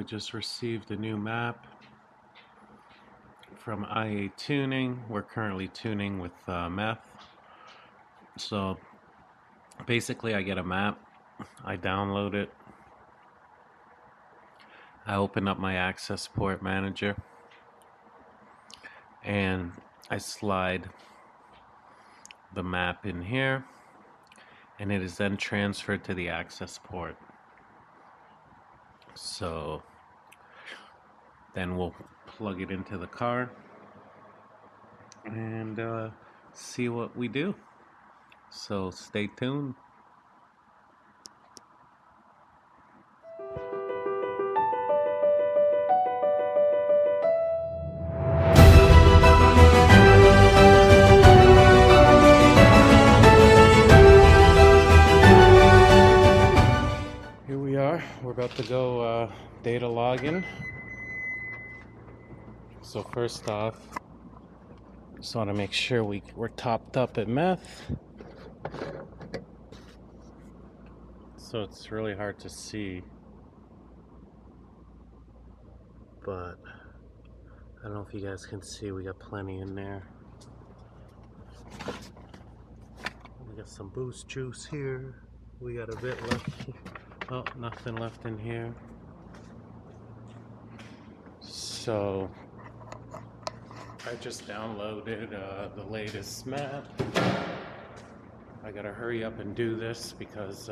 we just received a new map from Etuning. We're currently tuning with meth. So basically I get a map, I download it, I open up my access port manager, and I slide the map in here, and it is then transferred to the access port. So then we'll plug it into the car and see what we do. So stay tuned. Here we are. We're about to go data login. So first off, just want to make sure we're topped up at meth. So it's really hard to see, but I don't know if you guys can see, we got plenty in there. We got some boost juice here. We got a bit left. Oh, nothing left in here. So I just downloaded the latest map. I gotta hurry up and do this because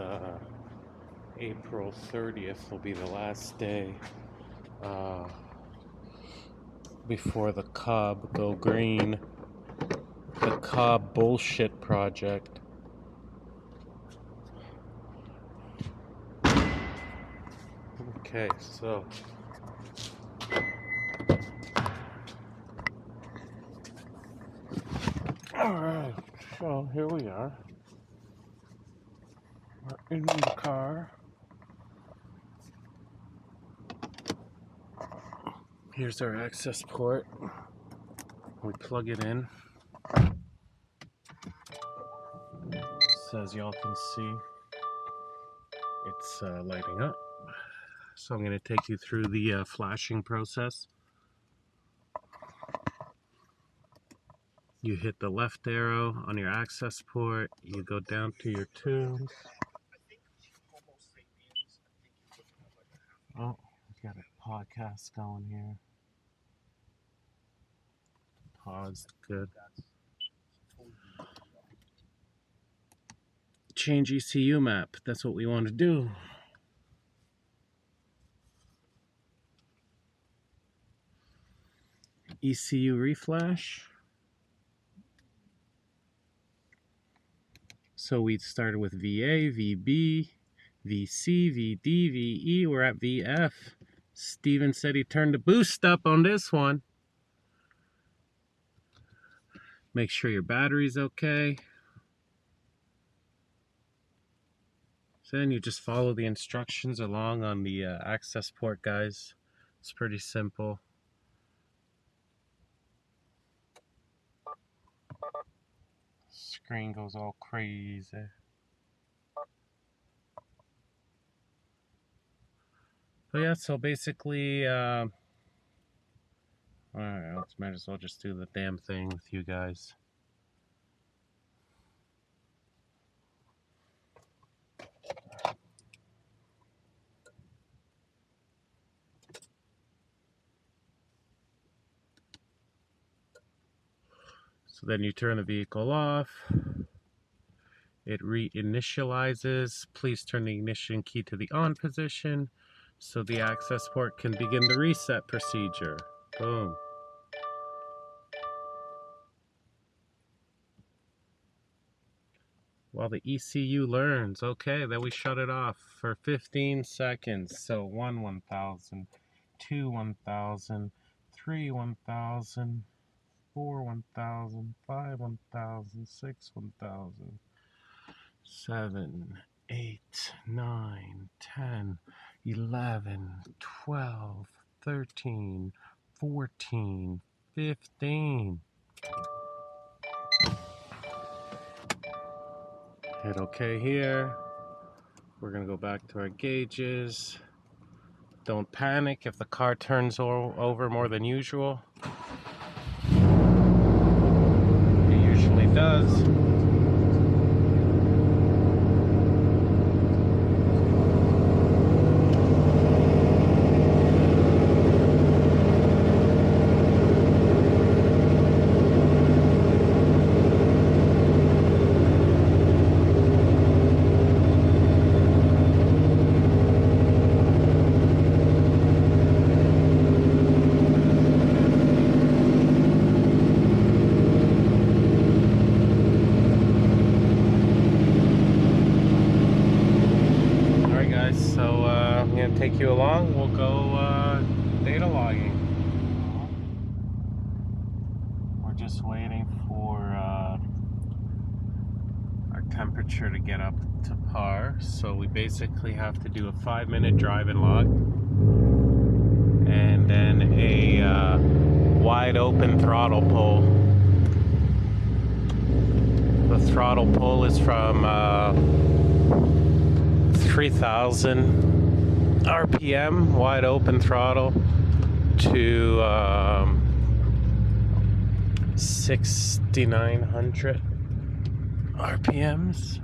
April 30th will be the last day before the Cobb go green. The Cobb bullshit project. Okay, so alright, so here we are. We're in the car. Here's our access port. We plug it in. So as y'all can see, it's lighting up. So I'm going to take you through the flashing process. You hit the left arrow on your access port, you go down to your tunes. Oh, we've got a podcast going here. Pause, good. Change ECU map, that's what we want to do. ECU reflash. So we started with VA, VB, VC, VD, VE. We're at VF. Steven said he turned the boost up on this one. Make sure your battery's okay. So then you just follow the instructions along on the access port, guys. It's pretty simple. Screen goes all crazy. But yeah, so basically, alright, let's might as well just do the damn thing with you guys. So then you turn the vehicle off. It reinitializes. Please turn the ignition key to the on position so the access port can begin the reset procedure. Boom. While the ECU learns. Okay, then we shut it off for 15 seconds. So 1, 1,000, 2, 1,000, 3, 1,000, 4, 1,000, 5, 1,000, 6, 1,000, 7, 8, 9, 10, 11, 12, 13, 14, 15. Hit OK here. We're going to go back to our gauges. Don't panic if the car turns over more than usual. It usually does. So I'm going to take you along. We'll go data logging. We're just waiting for our temperature to get up to par. So we basically have to do a 5-minute driving log and then a wide open throttle pull. The throttle pull is from 3,000 RPM wide open throttle to 6,900 RPMs.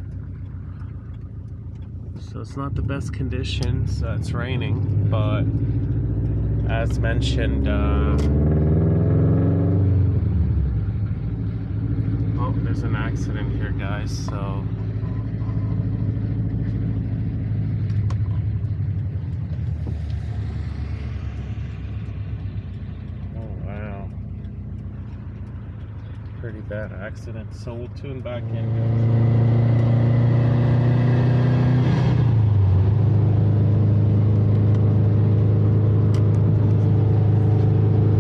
So it's not the best conditions. It's raining, but as mentioned, oh, there's an accident here, guys. So. Pretty bad accident, so we'll tune back in.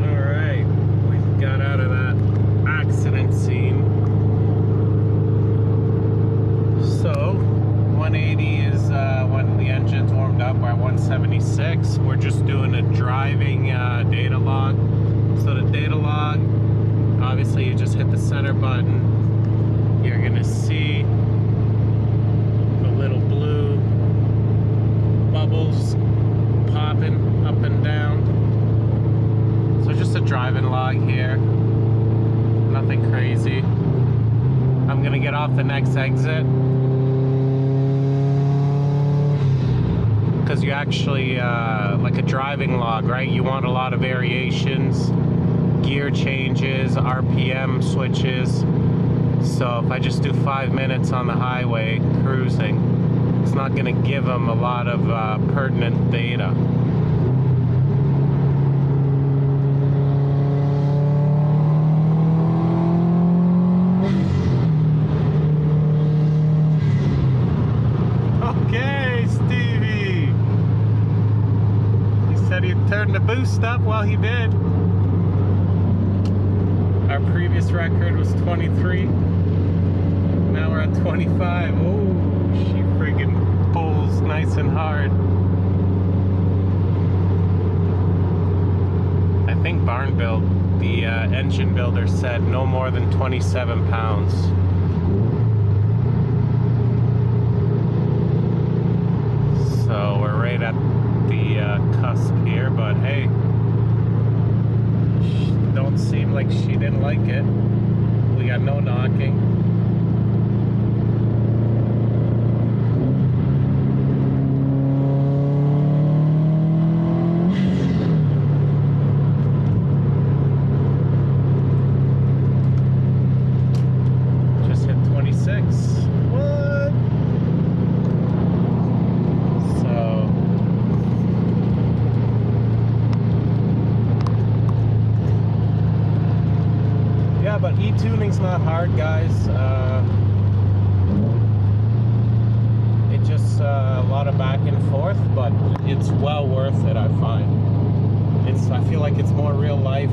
Alright, we got out of that accident scene. So 180 is when the engine's warmed up. We're at 176. We're just doing a driving data log. So the data log, obviously you just hit the center button. You're gonna see the little blue bubbles popping up and down. So just a driving log here. Nothing crazy. I'm gonna get off the next exit because you actually, like a driving log, right? You want a lot of variations. Gear changes, RPM switches. So if I just do 5 minutes on the highway cruising, it's not going to give them a lot of pertinent data. Okay, Stevie. He said he'd turn the boost up. Well, he did. Our previous record was 23. Now we're at 25. Oh, she friggin' pulls nice and hard. I think barn build, the engine builder said no more than 27 pounds. So we're right at the cusp here, but hey. Don't seem like she didn't like it. We got no knocking. Just hit 26. What? So yeah, but e-tuning's not hard, guys. It just a lot of back and forth, but it's well worth it, I find. I feel like it's more real life.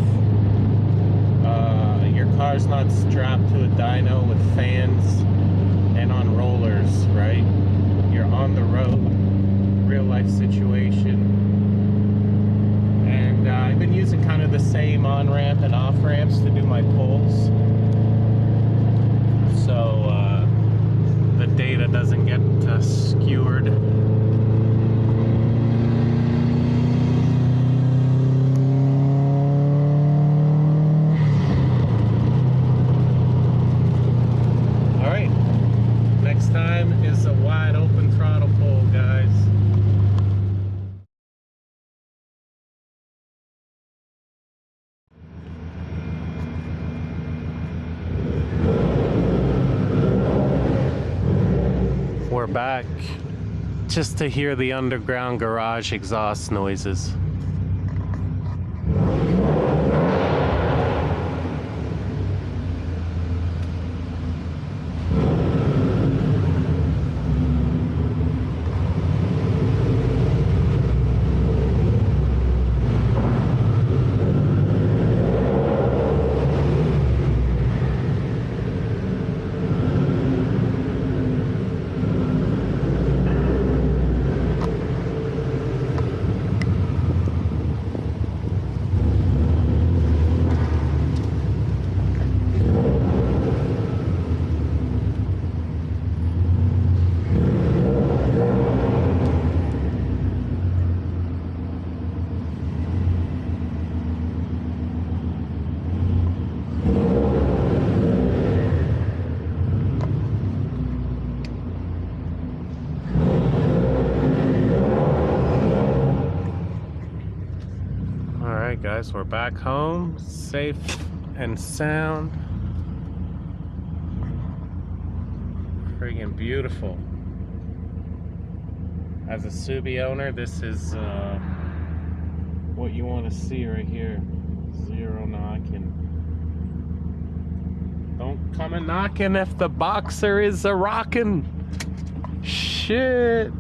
Your car's not strapped to a dyno with fans and on rollers, right? You're on the road, real life situation. And I've been using kind of the same on-ramp and off-ramps to do my pulls. So the data doesn't get skewered. we're back just to hear the underground garage exhaust noises. Alright guys, we're back home, safe and sound. Friggin' beautiful. As a Subi owner, this is what you want to see right here. Zero knocking. Don't come a knocking if the boxer is a rockin'. Shit.